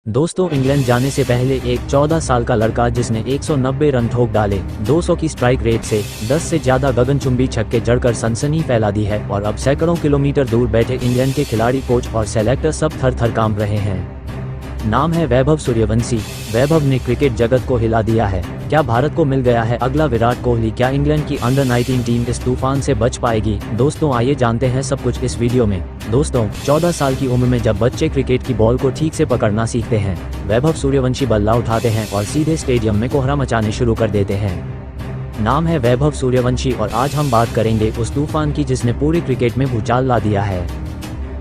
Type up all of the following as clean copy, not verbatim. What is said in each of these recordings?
दोस्तों, इंग्लैंड जाने से पहले एक 14 साल का लड़का जिसने 190 रन ठोक डाले 200 की स्ट्राइक रेट से 10 से ज्यादा गगनचुंबी छक्के जड़कर सनसनी फैला दी है और अब सैकड़ों किलोमीटर दूर बैठे इंग्लैंड के खिलाड़ी, कोच और सेलेक्टर सब थर थर कांप रहे हैं। नाम है वैभव सूर्यवंशी। वैभव ने क्रिकेट जगत को हिला दिया है। क्या भारत को मिल गया है अगला विराट कोहली? क्या इंग्लैंड की अंडर 19 टीम इस तूफान से बच पाएगी? दोस्तों, आइए जानते हैं सब कुछ इस वीडियो में। दोस्तों, 14 साल की उम्र में जब बच्चे क्रिकेट की बॉल को ठीक से पकड़ना सीखते हैं, वैभव सूर्यवंशी बल्ला उठाते हैं और सीधे स्टेडियम में कोहरा मचाने शुरू कर देते हैं। नाम है वैभव सूर्यवंशी और आज हम बात करेंगे उस तूफान की जिसने पूरे क्रिकेट में भूचाल ला दिया है।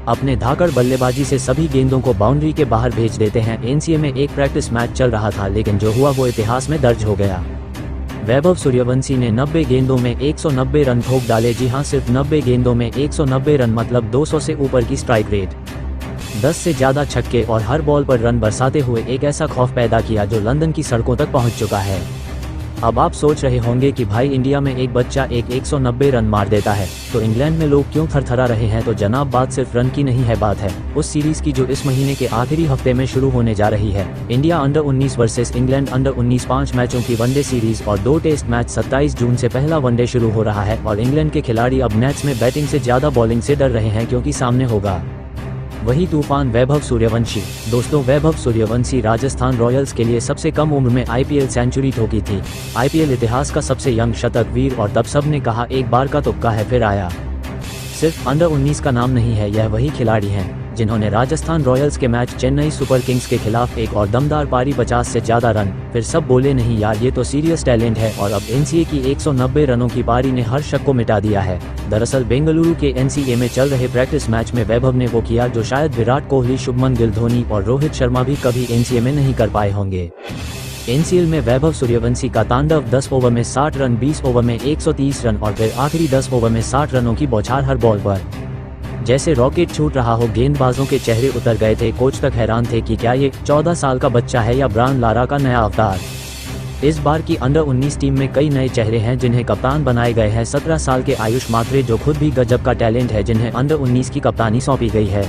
अपने धाकड़ बल्लेबाजी से सभी गेंदों को बाउंड्री के बाहर भेज देते हैं। एनसीए में एक प्रैक्टिस मैच चल रहा था, लेकिन जो हुआ वो इतिहास में दर्ज हो गया। वैभव सूर्यवंशी ने 90 गेंदों में 190 रन ठोक डाले। जी हां, सिर्फ 90 गेंदों में 190 रन, मतलब 200 से ऊपर की स्ट्राइक रेट, 10 से ज्यादा छक्के और हर बॉल पर रन बरसाते हुए एक ऐसा खौफ पैदा किया जो लंदन की सड़कों तक पहुंच चुका है। अब आप सोच रहे होंगे कि भाई, इंडिया में एक बच्चा 190 रन मार देता है तो इंग्लैंड में लोग क्यों थरथरा रहे हैं? तो जनाब, बात सिर्फ रन की नहीं है, बात है उस सीरीज की जो इस महीने के आखिरी हफ्ते में शुरू होने जा रही है। India under 19 versus England under 19, 5 मैचों की वनडे सीरीज और 2 टेस्ट मैच। 27 जून से पहला वनडे शुरू हो रहा है और इंग्लैंड के खिलाड़ी अब मैच में बैटिंग से ज्यादा बॉलिंग से डर रहे हैं, क्योंकि सामने होगा वही तूफान वैभव सूर्यवंशी। दोस्तों, वैभव सूर्यवंशी राजस्थान रॉयल्स के लिए सबसे कम उम्र में आईपीएल सेंचुरी ठोकी थी। आईपीएल इतिहास का सबसे यंग शतक वीर, और तब सबने कहा एक बार का तुक्का है, फिर आया। सिर्फ अंडर 19 का नाम नहीं है, यह वही खिलाड़ी हैं जिन्होंने राजस्थान रॉयल्स के मैच चेन्नई सुपर किंग्स के खिलाफ एक और दमदार पारी, 50 से ज्यादा रन। फिर सब बोले नहीं यार, ये तो सीरियस टैलेंट है, और अब एनसीए की 190 रनों की पारी ने हर शक को मिटा दिया है। दरअसल बेंगलुरु के एनसीए में चल रहे प्रैक्टिस मैच में वैभव ने वो किया जो शायद विराट कोहली, शुभमन गिल, धोनी और रोहित शर्मा भी कभी एनसीए में नहीं कर पाए होंगे। एनसीएल में वैभव सूर्यवंशी का तांडव 10 ओवर में 60 रन, 20 ओवर में 130 रन और फिर आखिरी 10 ओवर में 60 रनों की बौछार हर बॉल पर। जैसे रॉकेट छूट रहा हो, गेंदबाजों के चेहरे उतर गए थे। कोच तक हैरान थे कि क्या ये 14 साल का बच्चा है या ब्रायन लारा का नया अवतार। इस बार की अंडर 19 टीम में कई नए चेहरे हैं जिन्हें कप्तान बनाए गए हैं। 17 साल के आयुष मात्रे, जो खुद भी गजब का टैलेंट है, जिन्हें अंडर 19 की कप्तानी सौंपी गई है।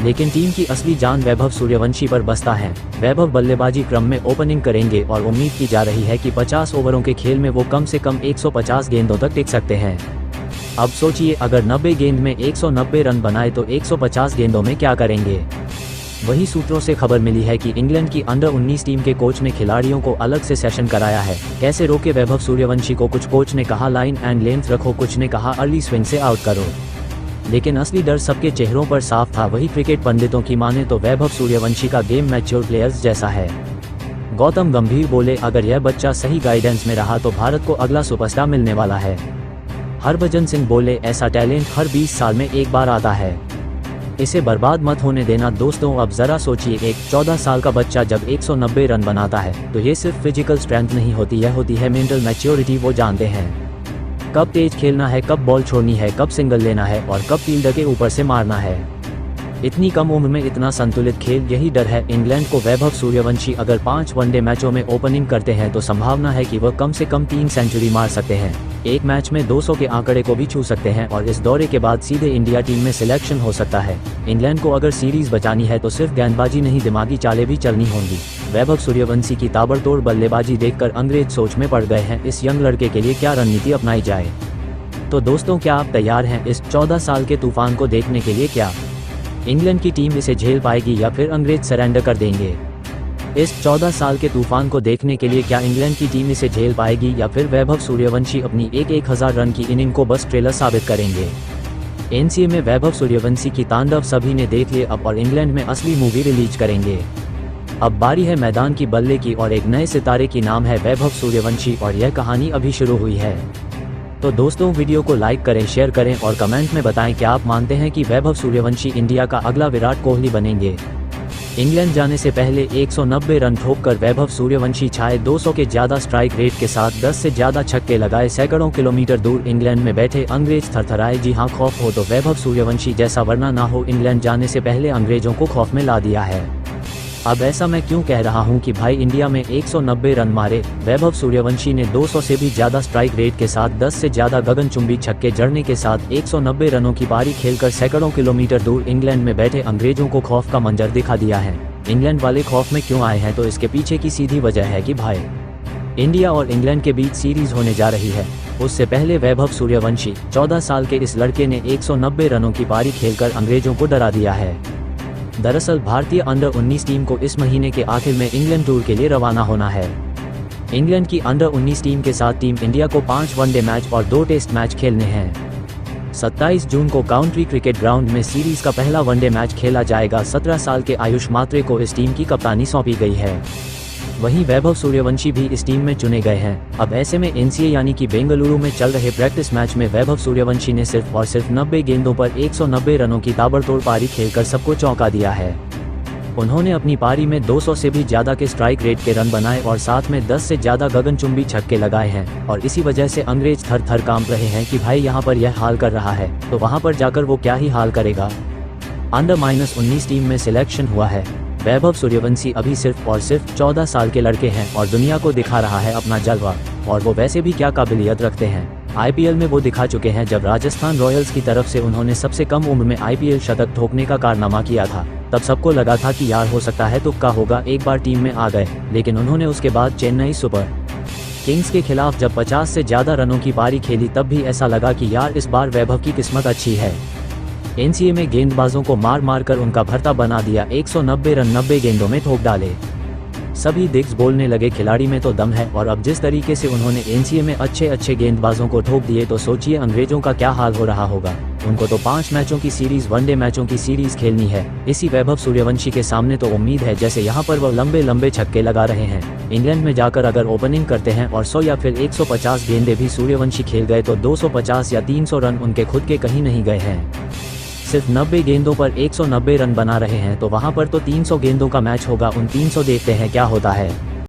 लेकिन टीम की असली जान वैभव सूर्यवंशी पर बसता है। वैभव बल्लेबाजी क्रम में ओपनिंग करेंगे और उम्मीद की जा रही है कि 50 ओवरों के खेल में वो कम से कम 150 गेंदों तक टिक सकते हैं। अब सोचिए, अगर 90 गेंद में 190 रन बनाए तो 150 गेंदों में क्या करेंगे? वही सूत्रों से खबर मिली है कि इंग्लैंड की अंडर 19 टीम के कोच ने खिलाड़ियों को अलग से सेशन कराया है। कैसे रोके वैभव सूर्यवंशी को? कुछ कोच ने कहा लाइन एंड लेंथ रखो, कुछ ने कहा अर्ली स्विंग से आउट करो। लेकिन असली डर सबके चेहरों पर साफ था। वही क्रिकेट पंडितों की माने तो वैभव सूर्यवंशी का गेम मैच्योर प्लेयर्स जैसा है। गौतम गंभीर बोले, अगर यह बच्चा सही गाइडेंस में रहा तो भारत को अगला सुपरस्टार मिलने वाला है। हरभजन सिंह बोले, ऐसा टैलेंट हर 20 साल में एक बार आता है, इसे बर्बाद मत होने देना। दोस्तों, अब जरा सोचिए, एक 14 साल का बच्चा जब 190 रन बनाता है तो ये सिर्फ फिजिकल स्ट्रेंथ नहीं होती, यह होती है मेंटल मैच्योरिटी। वो जानते हैं कब तेज खेलना है, कब बॉल छोड़नी है, कब सिंगल लेना है और कब फील्डर के ऊपर से मारना है। इतनी कम उम्र में इतना संतुलित खेल, यही डर है इंग्लैंड को। वैभव सूर्यवंशी अगर 5 वनडे मैचों में ओपनिंग करते हैं तो संभावना है कि वह कम से कम 3 सेंचुरी मार सकते हैं। एक मैच में 200 के आंकड़े को भी छू सकते हैं और इस दौरे के बाद सीधे इंडिया टीम में सिलेक्शन हो सकता है। इंग्लैंड को अगर सीरीज बचानी है तो सिर्फ गेंदबाजी नहीं, दिमागी चालें भी चलनी होंगी। वैभव सूर्यवंशी की ताबड़तोड़ बल्लेबाजी देखकर अंग्रेज सोच में पड़ गए हैं। इस यंग लड़के के लिए क्या रणनीति अपनाई जाए? तो दोस्तों, क्या आप तैयार हैं इस 14 साल के तूफान को देखने के लिए? क्या इंग्लैंड की टीम इसे झेल पाएगी या फिर अंग्रेज सरेंडर कर देंगे? इस 14 साल के तूफान को देखने के लिए क्या इंग्लैंड की टीम इसे झेल पाएगी या फिर वैभव सूर्यवंशी अपनी 1000 रन की इनिंग को बस ट्रेलर साबित करेंगे? एनसीए में वैभव सूर्यवंशी की तांडव सभी ने देख लिए अब, और इंग्लैंड में असली मूवी रिलीज करेंगे। अब बारी है मैदान की बल्ले की और एक नए सितारे की। नाम है वैभव सूर्यवंशी और यह कहानी अभी शुरू हुई है। तो दोस्तों, वीडियो को लाइक करें, शेयर करें और कमेंट में बताएं क्या आप मानते हैं कि वैभव सूर्यवंशी इंडिया का अगला विराट कोहली बनेंगे। इंग्लैंड जाने से पहले 190 रन ठोककर वैभव सूर्यवंशी छाए 200 के ज्यादा स्ट्राइक रेट के साथ, 10 से ज्यादा छक्के लगाए, सैकड़ों किलोमीटर दूर इंग्लैंड में बैठे अंग्रेज थरथराए। जी हां, खौफ हो तो वैभव सूर्यवंशी जैसा, वरना ना हो। इंग्लैंड जाने से पहले अंग्रेजों को खौफ में ला दिया है। अब ऐसा मैं क्यों कह रहा हूं कि भाई, इंडिया में 190 रन मारे वैभव सूर्यवंशी ने 200 से भी ज्यादा स्ट्राइक रेट के साथ 10 से ज्यादा गगनचुंबी छक्के जड़ने के साथ 190 रनों की पारी खेलकर सैकड़ों किलोमीटर दूर इंग्लैंड में बैठे अंग्रेजों को खौफ का मंजर दिखा दिया है। इंग्लैंड वाले खौफ में क्यों आए हैं, तो इसके पीछे की सीधी वजह है कि भाई इंडिया और इंग्लैंड के बीच सीरीज होने जा रही है। उससे पहले वैभव सूर्यवंशी 14 साल के इस लड़के ने 190 रनों की पारी खेलकर अंग्रेजों को डरा दिया है। दरअसल भारतीय अंडर 19 टीम को इस महीने के आखिर में इंग्लैंड टूर के लिए रवाना होना है। इंग्लैंड की अंडर 19 टीम के साथ टीम इंडिया को 5 वनडे मैच और 2 टेस्ट मैच खेलने हैं। 27 जून को काउंट्री क्रिकेट ग्राउंड में सीरीज का पहला वनडे मैच खेला जाएगा। 17 साल के आयुष मात्रे को इस टीम की कप्तानी सौंपी गई है। वहीं वैभव सूर्यवंशी भी इस टीम में चुने गए हैं। अब ऐसे में एनसीए यानी कि बेंगलुरु में चल रहे प्रैक्टिस मैच में वैभव सूर्यवंशी ने सिर्फ और सिर्फ 90 गेंदों पर 190 रनों की ताबड़तोड़ पारी खेलकर सबको चौंका दिया है। उन्होंने अपनी पारी में 200 से भी ज्यादा के स्ट्राइक रेट के रन बनाए और साथ में 10 से ज्यादा गगनचुंबी छक्के लगाए हैं। और इसी वजह से अंग्रेज थर थर कांप रहे हैं कि भाई यहाँ पर यह हाल कर रहा है तो वहाँ पर जाकर वो क्या ही हाल करेगा। अंडर -19 टीम में सिलेक्शन हुआ है। वैभव सूर्यवंशी अभी सिर्फ और सिर्फ 14 साल के लड़के हैं और दुनिया को दिखा रहा है अपना जलवा। और वो वैसे भी क्या काबिलियत रखते हैं। आईपीएल में वो दिखा चुके हैं। जब राजस्थान रॉयल्स की तरफ से उन्होंने सबसे कम उम्र में आईपीएल शतक ठोकने का कारनामा किया था, तब सबको लगा था कि यार हो सकता है तुक्का होगा, एक बार टीम में आ गए। लेकिन उन्होंने उसके बाद चेन्नई सुपर किंग्स के खिलाफ जब 50 से ज्यादा रनों की पारी खेली तब भी ऐसा लगा कि यार इस बार वैभव की किस्मत अच्छी है। एनसीए में गेंदबाजों को मार मार कर उनका भरता बना दिया। 190 रन 90 गेंदों में ठोक डाले। सभी दिग्गज बोलने लगे खिलाड़ी में तो दम है। और अब जिस तरीके से उन्होंने एनसीए में अच्छे गेंदबाजों को ठोक दिए तो सोचिए अंग्रेजों का क्या हाल हो रहा होगा। उनको तो 5 मैचों की सीरीज, वनडे मैचों की सीरीज खेलनी है। इसी वैभव सूर्यवंशी के सामने तो उम्मीद है जैसे यहाँ पर वो लंबे लंबे छक्के लगा रहे हैं। इंग्लैंड में जाकर अगर ओपनिंग करते हैं और 100 या फिर 150 गेंदे भी सूर्यवंशी खेल गए तो 250 या 300 रन उनके खुद के कहीं नहीं गए हैं। सिर्फ 90 गेंदों पर 190 रन बना रहे हैं तो वहां पर तो 300 गेंदों का मैच होगा। उन 300 देखते हैं क्या होता है।